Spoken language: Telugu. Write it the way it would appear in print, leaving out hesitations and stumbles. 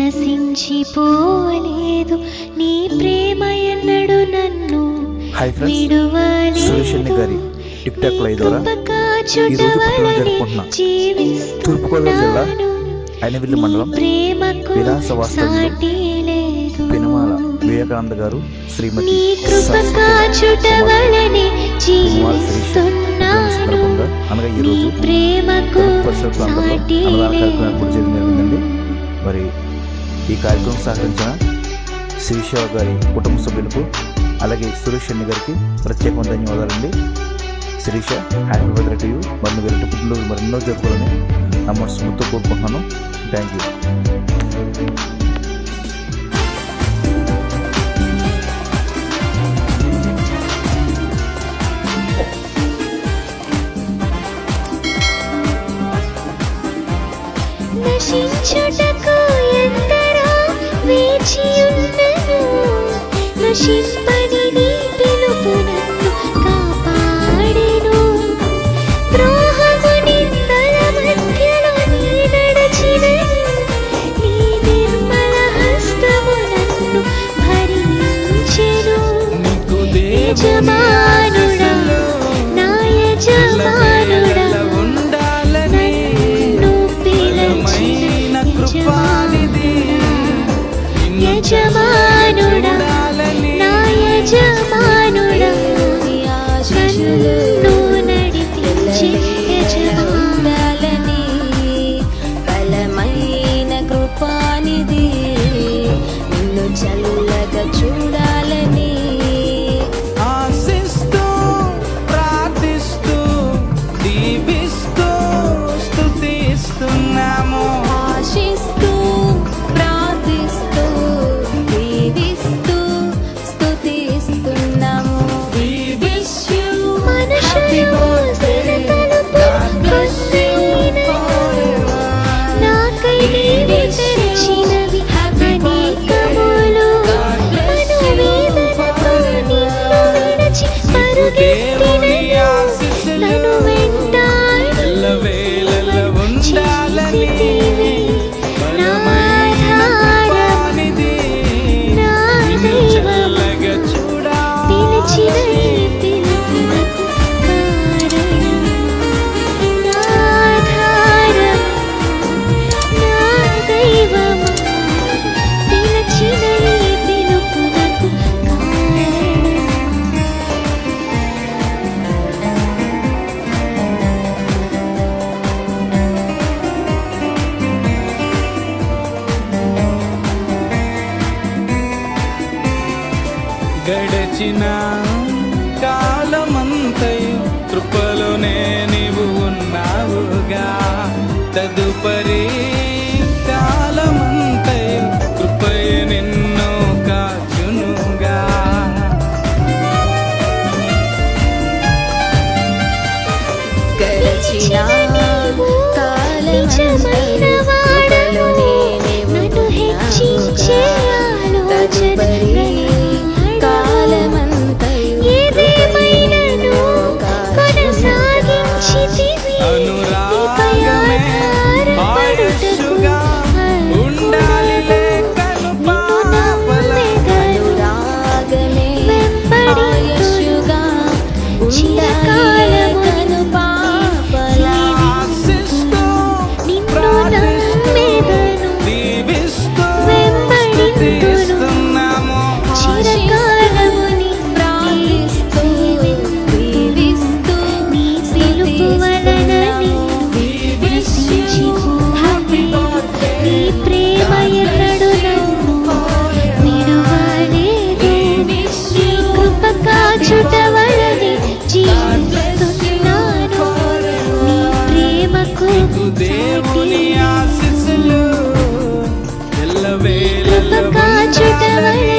నశించిపోలేదు నీ ప్రేమ ఎన్నడు నన్ను విడువలేదు. సురేష్ గారి టిక్టాక్ లైవ్ ద్వారా ఈరోజు పుట్టినరోజు జరుపుకుంటున్నా తూర్పుగోదావరి జిల్లా అయినవిల్లి మండలం విలాసవాసంలో పెనుమాల వివేకానంద గారు శ్రీమతి సందర్భంగా అనగా ఈరోజు పరిసర ప్రాంతాల్లో అన్నదాన కార్యక్రమం ఏర్పాటు చేయడం జరిగిందండి. మరి ఈ కార్యక్రమం సహకరించిన శ్రీశివ గారి కుటుంబ సభ్యులకు అలాగే సురేష్ గారికి ప్రత్యేకమైన ధన్యవాదాలండి. Sirisha, happy birthday to you. మరి మీరు పుట్టినరోజు మరెన్నో జరుపుకోవాలని నా మనస్ఫూర్తితో కోరుకుంటున్నాను. Thank you. నశించుటకు ఎందరో వేచియున్నను, నశింపని నీ పిలుపు నన్ను కాపాడెను. ద్రోహము నిందల మధ్యలో నీ నడచినను, నీ నిర్మల హస్తము నన్ను భరించెను. యజమానుడా, నా యజమానుడా, యజమానుడా, నా యజమానుడా, నన్ను నడిపించే యజమానులని. బలమైన కృపానిధి నిన్ను చల్లగా చూడాలని ఆశిస్తూ ప్రార్థిస్తూ దీవిస్తూ స్తుతిస్తున్నాము. ఆశిస్తూ ప్రార్థిస్తూ దీవిస్తూ స్తుతిస్తున్నాము. We wish you happy birthday. God bless you forever. నాకై నీవు తెరిచినవి అనేకములు, మనోవేదనతో నిన్ను విడిచి పరుగెత్తినను, నన్ను వెంటాడి ఎల్లవేళలా ఉండాలని నా బలమైన కృపానిధి నా నిన్ను దైవము, చల్లగా చూడాలి. పిలిచిన ఈ పిలుపునకు కారణం, నా ఆధారం, నా దైవము, పిలిచిన ఈ పిలుపునకు కారణం. గడచిన కాలమంతయు కృపలోనే నీవు ఉన్నావుగా, తదుపరి కాలమంతయు కృపయ నిన్ను కాచునుగా. గడచిన నిజమైన వాడవు, నన్ను హెచ్చించే ఆలోచన ఏదేమైనను కొనసాగించితివి. నీపై ఆధారపడుటకు ఉండాలిలే కను అనురాగమే వెంబడింతును చిరకాలము పాపలా ఆశిస్తూ నిన్ను నమ్మెదను, దీవిస్తూ వెంబడింతును స్తుతిస్తున్నాము. చిరకాలము ప్రార్థిస్తూ దీవిస్తూ నీ పిలుపు వలన నేను నశించిపోలేదు. నీ ప్రేమ ఎన్నడు నన్ను విడువలేదు. నీ కృప కాచుట వలనే జీవిస్తున్నాను. నీ ప్రేమకు దేవుని ఆశీస్సులు కృప ఎల్లవేళలా కాచుట వలనే